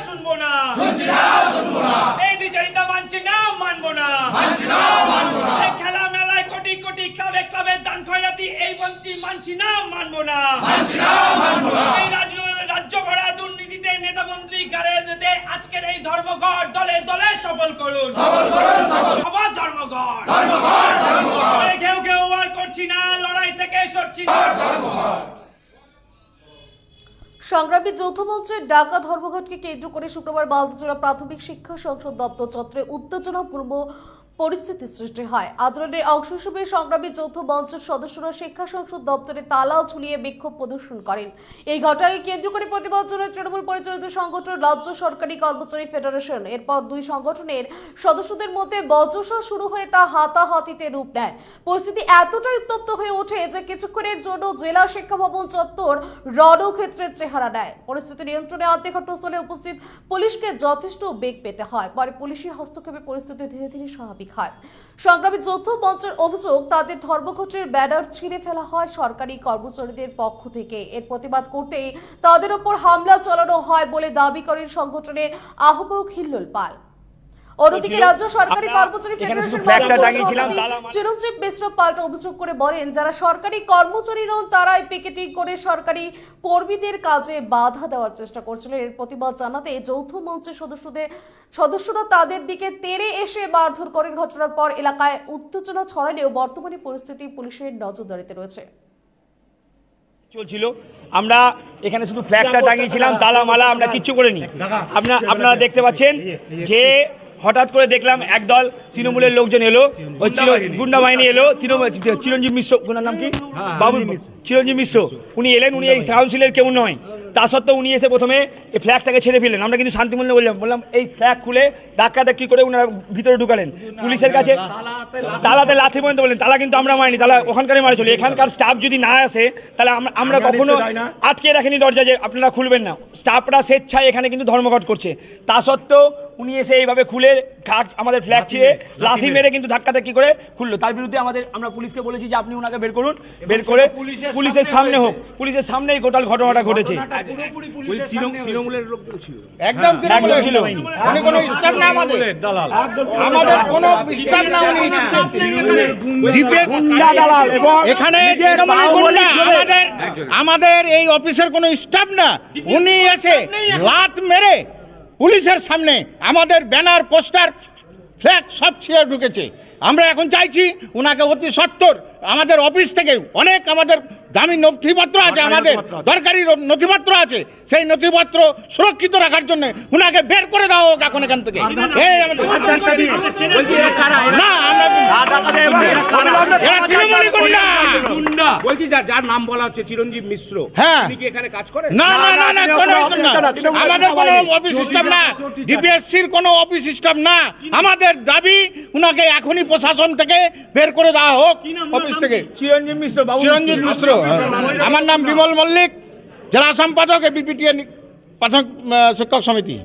শুনবো না এই দ্বিচারিতা মানছি না, মানবো না। এই খেলা মেলায় কোটি কোটি ক্লাবে ক্লাবে দান খয়রাতি এই মন্ত্রী মানছি না, মানবো না। এই রাজ্য ভরা দুর্নীতিতে নেতা মন্ত্রী গাড়ে যেতে আজকের এই ধর্মঘট দলে দলে সফল করুন। সবার ধর্মঘট কেউ কেউ আর করছি না, লড়াই থেকে সরছি না। সংগ্রামী যৌথ মঞ্চের ডাকা ধর্মঘটকে কেন্দ্র করে শুক্রবার মালদা জেলা প্রাথমিক শিক্ষা সংসদ দপ্তর চত্বরে উত্তেজনাপূর্ণ পরিস্থিতি সৃষ্টি হয়। আন্দোলনের অংশ হিসেবে সংগ্রামী যৌথ মঞ্চের সদস্যরা শিক্ষা সংসদ দপ্তরে তালা ঝুলিয়ে বিক্ষোভ প্রদর্শন করেন। এই ঘটনাকে কেন্দ্র করে প্রতিবাদ জানায় তৃণমূল পরিচালিত সংগঠন রাজ্য সরকারি কর্মচারী ফেডারেশন। এরপর দুই সংগঠনের সদস্যদের মধ্যে বচসা শুরু হয়ে তা হাতাহাতিতে রূপ নেয়। পরিস্থিতি এতটাই উত্তপ্ত হয়ে ওঠে যে কিছুক্ষণের জন্য জেলা শিক্ষা ভবন চত্বর রণক্ষেত্রের চেহারা নেয়। পরিস্থিতি নিয়ন্ত্রণে আনতে ঘটনাস্থলে উপস্থিত পুলিশকে যথেষ্ট বেগ পেতে হয়। পরে পুলিশি হস্তক্ষেপে পরিস্থিতি ধীরে ধীরে স্বাভাবিক হয়। সংগ্রামী যৌথ মঞ্চের অভিযোগ, তাদের ধর্মঘটের ব্যানার ছিঁড়ে ফেলা হয় সরকারি কর্মচারীদের পক্ষ থেকে। এর প্রতিবাদ করতে তাদের উপর হামলা চালানো হয় বলে দাবি করেন সংগঠনের আহ্বায়ক হিল্লোল পাল। অন্যদিকে রাজ্য সরকারি কর্মচারী ফেডারেশন চিরঞ্জীব মিশ্র পাল্টা অভিযোগ করে বলেন, যারা সরকারি কর্মচারী নন তারাই পিকেটিং করে সরকারি কর্মীদের কাজে বাধা দেওয়ার চেষ্টা করছিলেন। এর প্রতিবাদ জানাতে যৌথ মঞ্চের সদস্যরা তাদের দিকে তেড়ে এসে মারধর করেন। ঘটনার পর এলাকায় উত্তেজনা ছড়ালেও বর্তমানে পরিস্থিতি পুলিশের নজরদারিতে রয়েছে। চলছিল, আমরা এখানে শুধু ফ্ল্যাগটা টাঙিয়েছিলাম, তালা মালা আমরা কিচ্ছু করিনি। আপনারা দেখতে পাচ্ছেন যে হঠাৎ করে দেখলাম একদল তৃণমূলের লোকজন এলো, ওই গুন্ডা বাহিনী এলো। চিরঞ্জীব মিশ্র, ওনার নাম কি, বাবু চিরঞ্জীব মিশ্র, উনি এলেন। উনি এই কাউন্সিলের কেউ নয়, তা সত্ত্বেও উনি এসে প্রথমে এই ফ্ল্যাগটাকে ছেড়ে ফেলেন। আমরা কিন্তু শান্তিমূল্যে বললাম এই ফ্ল্যাগ খুলে ধাক্কি করে ওনারা ভিতরে ঢুকালেন। পুলিশের কাছে তালাতে লাথি পর্যন্ত বললেন। তালা কিন্তু আমরা মারিনি, তালা ওখানকারই মারি চলে। এখানকার স্টাফ যদি না আসে তাহলে আমরা কখনো আটকে রাখিনি দরজা যে আপনারা খুলবেন না। স্টাফরা স্বেচ্ছায় এখানে কিন্তু ধর্মঘট করছে, তা সত্ত্বেও উনি এসে এইভাবে খুলে আমাদের ফ্ল্যাগ ছিঁড়ে লাথি মেরে কিন্তু ধাক্কি করে খুললো। তার বিরুদ্ধে আমরা পুলিশকে বলেছি যে আপনি ওনাকে বের করুন, বের করে পুলিশের সামনে হোক। পুলিশের সামনেই গোটাল ঘটনাটা ঘটেছে। তৃণমূলের লোক ছিল, একদম তৃণমূলের ছিল, উনি কোনো স্টাফ না, আমাদের কোনো স্টাফ না, উনি গুন্ডা দালাল। এবং এখানে আমাদের এই অফিসের কোনো স্টাফ না, উনি এসে লাত মেরে পুলিশের সামনে আমাদের ব্যানার, পোস্টার, ফ্ল্যাগ সব ছিঁড়ে ঢুকেছে। আমরা এখন চাইছি ওনাকে অতি সত্বর আমাদের অফিস থেকে অনেক আমাদের দামি নথিপত্র আছে, আমাদের দরকারি নথিপত্র আছে, সেই নথিপত্র সুরক্ষিত রাখার জন্য ওনাকে বের করে দেওয়া হোক এখন এখান থেকে। যার নাম বলা হচ্ছে চিরঞ্জীব মিশ্র, হ্যাঁ, এখানে কাজ করে না, আমাদের কোনো অফিস সিস্টেম না, ডিপিএসসির কোনো অফিস সিস্টেম না। আমাদের দাবি ওনাকে এখনই প্রশাসন থেকে বের করে দেওয়া হোক অফিস থেকে। চিরঞ্জীব মিশ্র, চিরঞ্জীব মিশ্র, আমার নাম বিমল মল্লিক, জেলা সম্পাদক বিপিটিএ প্রাথমিক শিক্ষক সমিতি।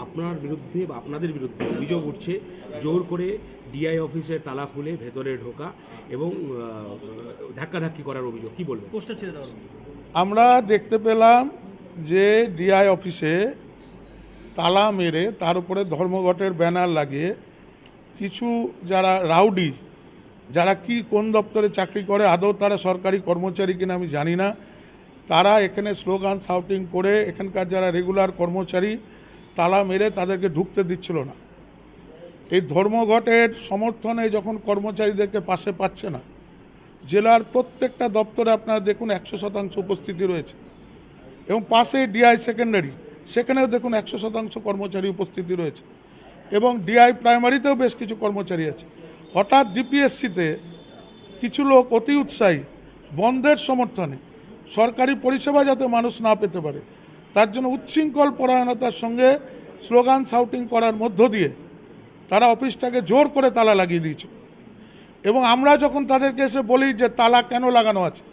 আপনার বিরুদ্ধে বা আপনাদের বিরুদ্ধে অভিযোগ উঠছে জোর করে ডিআই অফিসের তালা খুলে ভেতরে ঢোকা এবং ধাক্কাধাক্কি করার অভিযোগ, কি বলবেন? আমরা দেখতে পেলাম যে ডিআই অফিসে তালা মেরে তার উপরে ধর্মঘটের ব্যানার লাগিয়ে কিছু যারা রাউডি, যারা কোন দপ্তরে চাকরি করে, আদৌ তারা সরকারি কর্মচারী কিনা আমি জানি না, তারা এখানে স্লোগান শাউটিং করে এখানকার যারা রেগুলার কর্মচারী তালা মেরে তাদেরকে ঢুকতে দিচ্ছিল না। এই ধর্মঘটের সমর্থনে যখন কর্মচারীদেরকে পাশে পাচ্ছে না, জেলার প্রত্যেকটা দপ্তরে আপনারা দেখুন 100% উপস্থিতি রয়েছে, এবং পাশে ডিআই সেকেন্ডারি, সেখানেও দেখুন 100% কর্মচারী উপস্থিতি রয়েছে, এবং ডিআই প্রাইমারিতেও বেশ কিছু কর্মচারী আছে। হঠাৎ ডিপিএসসিতে কিছু লোক অতি উৎসাহী বন্ধের সমর্থনে সরকারি পরিষেবা যাতে মানুষ না পেতে পারে তার জন্য উচ্ছৃঙ্খল পরায়ণতার সঙ্গে স্লোগান শাউটিং করার মধ্য দিয়ে তারা অফিসটাকে জোর করে তালা লাগিয়ে দিয়েছে। এবং আমরা যখন তাদেরকে এসে বলি যে তালা কেন লাগানো আছে,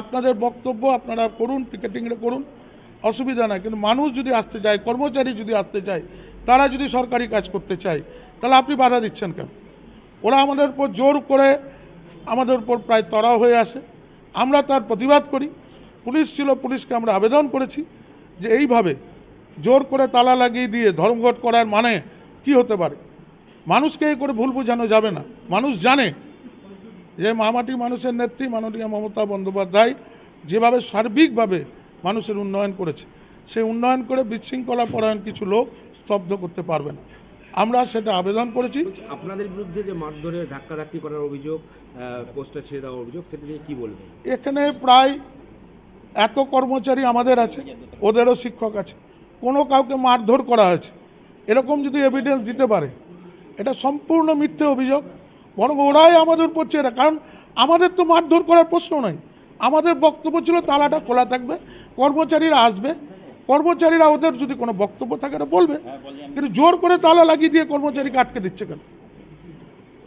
আপনাদের বক্তব্য আপনারা করুন, পিকেটিংটা করুন, অসুবিধা নাই, কিন্তু মানুষ যদি আসতে চায়, কর্মচারী যদি আসতে চায়, তারা যদি সরকারি কাজ করতে চায়, তাহলে আপনি বাধা দিচ্ছেন কেন? ওরা আমাদের উপর জোর করে আমাদের উপর প্রায় তড়াও হয়ে আসে। আমরা তার প্রতিবাদ করি। পুলিশ ছিল, পুলিশকে আমরা আবেদন করেছি যে এইভাবে জোর করে তালা লাগিয়ে দিয়ে ধর্মঘট করার মানে কি হতে পারে? মানুষকে এই করে ভুল বোঝানো যাবে না। মানুষ জানে যে মামাটি মানুষের নেত্রী মাননীয় মমতা বন্দ্যোপাধ্যায় যেভাবে সার্বিকভাবে মানুষের উন্নয়ন করেছে, সেই উন্নয়ন করে বিশৃঙ্খলা পরায়ণ কিছু লোক স্তব্ধ করতে পারবে না। আমরা সেটা আবেদন করেছি। আপনাদের বিরুদ্ধে যে মারধরে ধাক্কাধাক্কি করার অভিযোগ, পোস্টার ছেড়ে দেওয়ার অভিযোগ, সেটা নিয়ে কি বলবেন? এখানে প্রায় এত কর্মচারী আমাদের আছে, ওদেরও শিক্ষক আছে, কোনো কাউকে মারধর করা হয়েছে এরকম যদি এভিডেন্স দিতে পারে, এটা সম্পূর্ণ মিথ্যে অভিযোগ। বরং ওরাই আমাদের উপর চেয়ে, কারণ আমাদের তো মারধর করার প্রশ্ন নয়। আমাদের বক্তব্য ছিল তালাটা খোলা থাকবে, কর্মচারীরা আসবে, কর্মচারীরা ওদের যদি কোনো বক্তব্য থাকে এটা বলবে, কিন্তু জোর করে তালা লাগিয়ে দিয়ে কর্মচারীকে আটকে দিচ্ছে কেন?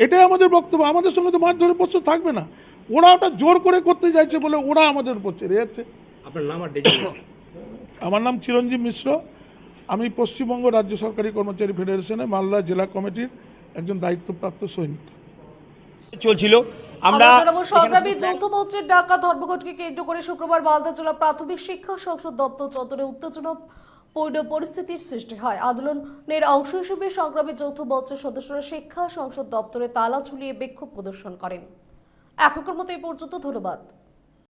এটাই আমাদের বক্তব্য। আমাদের সঙ্গে তো মারধরের প্রশ্ন থাকবে না। ওরা ওটা জোর করে করতে চাইছে বলে ওরা আমাদের উপর চেড়ে যাচ্ছে। আপনার নাম আর ডেজিগনেশন? আমার নাম চিরঞ্জীব মিশ্র, আমি পশ্চিমবঙ্গ রাজ্য সরকারি কর্মচারী ফেডারেশনে মালদা জেলা কমিটির একজন দায়িত্বপ্রাপ্ত সৈনিক। চলছিল আমরা আমরা জানাবো সংগ্রামী যৌথ মঞ্চের ডাকা ধর্মঘটকে কেন্দ্র করে শুক্রবার মালদা জেলা প্রাথমিক শিক্ষা সংসদ দপ্তর চত্বরে উত্তেজনাপূর্ণ পরিস্থিতির সৃষ্টি হয়। আন্দোলনের অংশ হিসেবে সংগ্রামী যৌথ মঞ্চের সদস্যরা শিক্ষা সংসদ দপ্তরে তালা ঝুলিয়ে বিক্ষোভ প্রদর্শন করেন। এখনকার মতো এই পর্যন্ত, ধন্যবাদ।